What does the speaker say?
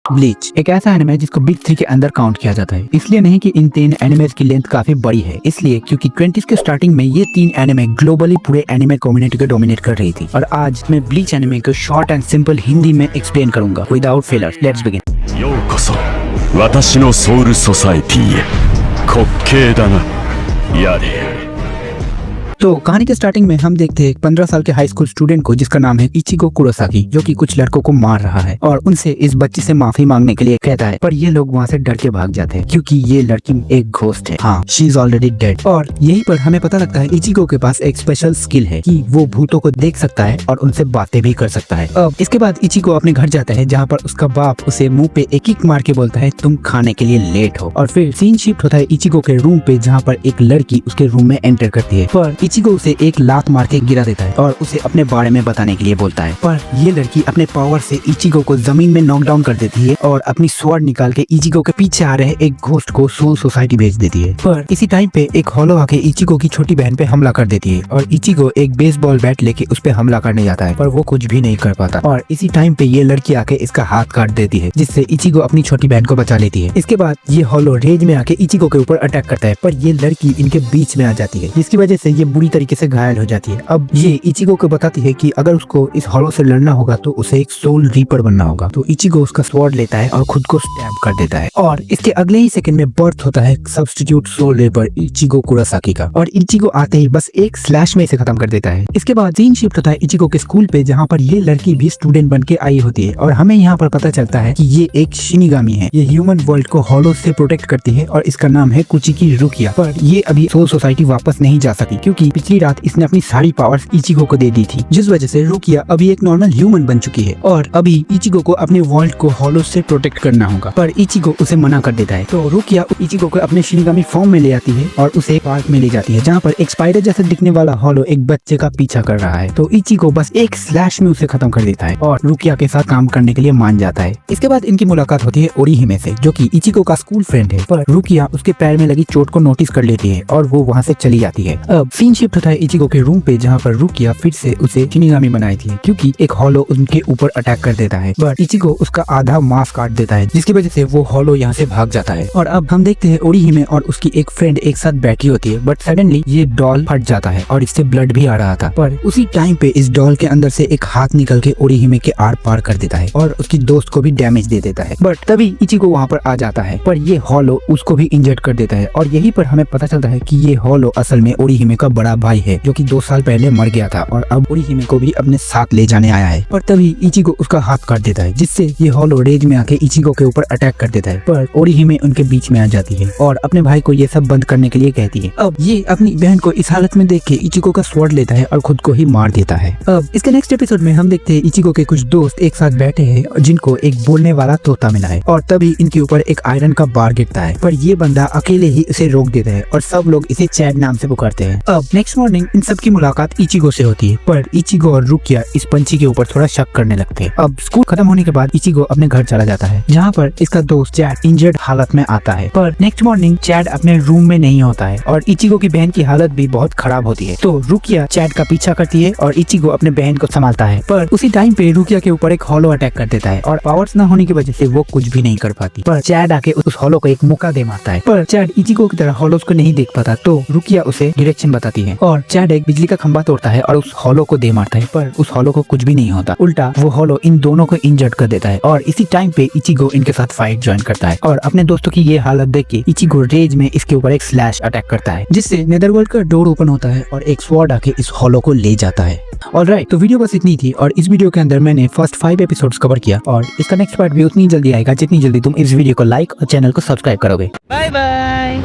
Bleach एक ऐसा anime है जिसको बिग 3 के अंदर काउंट किया जाता है। इसलिए नहीं कि इन 3 एनिमेज की लेंथ काफी बड़ी है, इसलिए क्योंकि 20s के स्टार्टिंग में ये 3 एनिमे ग्लोबली पूरे एनिमे कम्युनिटी को डोमिनेट कर रही थी। और आज मैं ब्लीच एनिमे को शॉर्ट एंड सिंपल हिंदी में एक्सप्लेन करूंगा विदाउट फेलर्स। Let's begin. ようこそ私のソウルソサエティへ滑稽だなやれやれ तो कहानी के स्टार्टिंग में हम देखते हैं 15 साल के हाई स्कूल स्टूडेंट को जिसका नाम है इचिगो कुरोसाकी, जो कि कुछ लड़कों को मार रहा है और उनसे इस बच्ची से माफी मांगने के लिए कहता है। पर ये लोग वहाँ से डर के भाग जाते हैं क्योंकि ये लड़की एक घोस्ट है। हाँ, शी इज ऑलरेडी डेड। और यहीं पर हमें पता लगता है इचिगो के पास एक स्पेशल स्किल है कि वो भूतों को देख सकता है और उनसे बातें भी कर सकता है। अब इसके बाद इचिगो अपने घर जाता है जहाँ पर उसका बाप उसे मुंह पे एक किक मार के बोलता है तुम खाने के लिए लेट हो। और फिर सीन शिफ्ट होता है इचिगो के रूम पे जहाँ पर एक लड़की उसके रूम में एंटर करती है। पर इचिगो उसे एक लात मार के गिरा देता है और उसे अपने बारे में बताने के लिए बोलता है। पर ये लड़की अपने पावर से इचिगो को जमीन में नॉकडाउन कर देती है और अपनी स्वॉर्ड निकाल के इचिगो के पीछे आ रहे एक घोस्ट को सोल सोसाइटी भेज देती है। पर इसी टाइम पे एक हॉलो आके इचिगो की छोटी बहन पे हमला कर देती है और इचिगो एक बेसबॉल बैट लेके उस पे हमला करने जाता है, पर वो कुछ भी नहीं कर पाता। और इसी टाइम पे ये लड़की आके इसका हाथ काट देती है, जिससे इचिगो अपनी छोटी बहन को बचा लेती है। इसके बाद ये हॉलो रेज में आके इचिगो के ऊपर अटैक करता है, पर ये लड़की इनके बीच में आ जाती है, जिसकी वजह से ये बुरी तरीके से घायल हो जाती है। अब ये इचिगो को बताती है कि अगर उसको इस हॉलो से लड़ना होगा तो उसे एक सोल रीपर बनना होगा। तो इचिगो उसका स्वॉर्ड लेता है और खुद को स्टैब कर देता है और इसके अगले ही सेकंड में बर्थ होता है substitute soul reaper Ichigo Kurosaki का। और इचिगो आते ही बस एक स्लैश में इसे खत्म कर देता है। इसके बाद सीन शिफ्ट होता है इचिगो के स्कूल पे जहाँ पर ये लड़की भी स्टूडेंट बन के आई होती है और हमें यहाँ पर पता चलता है कि ये एक शिनिगामी है। ये ह्यूमन वर्ल्ड को हॉलो से प्रोटेक्ट करती है और इसका नाम है कुचिकी रुकिया। पर ये अभी सोल सोसाइटी वापस नहीं जा सकी क्योंकि पिछली रात इसने अपनी सारी पावर्स इचिगो को दे दी थी, जिस वजह से रुकिया अभी एक नॉर्मल ह्यूमन बन चुकी है और अभी इचिगो को अपने वर्ल्ड को हॉलो से प्रोटेक्ट करना होगा। पर इचिगो उसे मना कर देता है। तो रुकिया इचिगो को अपने शिनिगामी फॉर्म में ले आती है और उसे पार्क में ले जाती है जहाँ पर एक स्पाइडर जैसे दिखने वाला हॉलो एक बच्चे का पीछा कर रहा है। तो इचिगो बस एक स्लैश में उसे खत्म कर देता है और रुकिया के साथ काम करने के लिए मान जाता है। इसके बाद इनकी मुलाकात होती है ओरिहिमे से, जो कि इचिगो का स्कूल फ्रेंड है। पर रुकिया उसके पैर में लगी चोट को नोटिस कर लेती है और वो वहाँ से चली जाती है। अब सीन शिफ्ट होता है इचिगो के रूम पे जहाँ पर रुकिया फिर से उसे शिनिगामी बनाई थी क्योंकि एक हॉलो उनके ऊपर अटैक कर देता है। बट इचिगो उसका आधा मांस काट देता है, जिसकी वजह से वो हॉलो यहाँ से भाग जाता है। और अब हम देखते हैं ओरिहिमे और उसकी एक फ्रेंड एक साथ बैठी होती है, बट सडनली ये डॉल फट जाता है और इससे ब्लड भी आ रहा था। पर उसी टाइम पे इस डॉल के अंदर से एक हाथ निकल के ओरिहिमे के आर पार कर देता है और उसकी दोस्त को भी डैमेज दे देता है। बट तभी इचिगो वहाँ पर आ जाता है, पर ये हॉलो उसको भी इंजर्ड कर देता है। और यहीं पर हमें पता चलता है कि ये हॉलो असल में ओरिहिमे का बड़ा भाई है, जो कि 2 साल पहले मर गया था और अब ओरिहिमे को भी अपने साथ ले जाने आया है। पर तभी इचिगो उसका हाथ काट देता है, जिससे ये हॉलो रेज में आके इचिगो के ऊपर अटैक कर देता है। पर ओरिहिमे उनके बीच में आ जाती है और अपने भाई को ये सब बंद करने के लिए कहती है। अब ये अपनी बहन को इस हालत में देख के इचिगो का स्वॉर्ड लेता है और खुद को ही मार देता है। अब इसके नेक्स्ट एपिसोड में हम देखते हैं इचिगो के कुछ दोस्त एक साथ बैठे हैं जिनको एक बोलने वाला तोता मिला है और तभी इनके ऊपर एक आयरन का बार गिरता है। पर ये बंदा अकेले ही इसे रोक देता है और सब लोग इसे चैड नाम से पुकारते हैं। अब नेक्स्ट मॉर्निंग इन सब की मुलाकात इचिगो से होती है, पर इचिगो और रुकिया इस पंछी के ऊपर थोड़ा शक करने लगते हैं। अब स्कूल खत्म होने के बाद इचिगो अपने घर चला जाता है जहाँ पर इसका दोस्त चैड इंजर्ड हालत में आता है। पर नेक्स्ट मॉर्निंग चैड अपने रूम में नहीं होता है और इचिगो की बहन की हालत भी बहुत खराब होती है। तो रुकिया चैड का पीछा करती है और इचिगो अपने बहन को संभालता है। पर उसी टाइम पे रुकिया के ऊपर एक हॉलो अटैक कर देता है और पावर्स न होने की वजह से वो कुछ भी नहीं कर पाती। पर चैड आके उस हॉलो को एक मुक्का दे मारता है, पर चैड इचिगो की तरह हॉलोस को नहीं देख पाता। तो रुकिया उसे डायरेक्शन बताती है और चैड एक बिजली का खंभा तोड़ता है और उस हॉलो को दे मारता है, पर उस हॉलो को कुछ भी नहीं होता। उल्टा वो हॉलो इन दोनों को इंजर्ड कर देता है और इसी टाइम पे इचिगो इनके साथ फाइट ज्वाइन करता है और अपने दोस्तों की ये हालत देख के इचिगो रेज में इसके ऊपर एक स्लैश अटैक करता है, जिससे नेदरवर्ल्ड का डोर ओपन होता है और एक स्वॉर्ड आके इस हॉलो को ले जाता है। ऑलराइट, तो वीडियो बस इतनी थी और इस वीडियो के अंदर मैंने फर्स्ट 5 एपिसोड्स कवर किया और इसका नेक्स्ट पार्ट भी उतनी जल्दी आएगा जितनी जल्दी तुम इस वीडियो को लाइक और चैनल को सब्सक्राइब करोगे। Bye bye.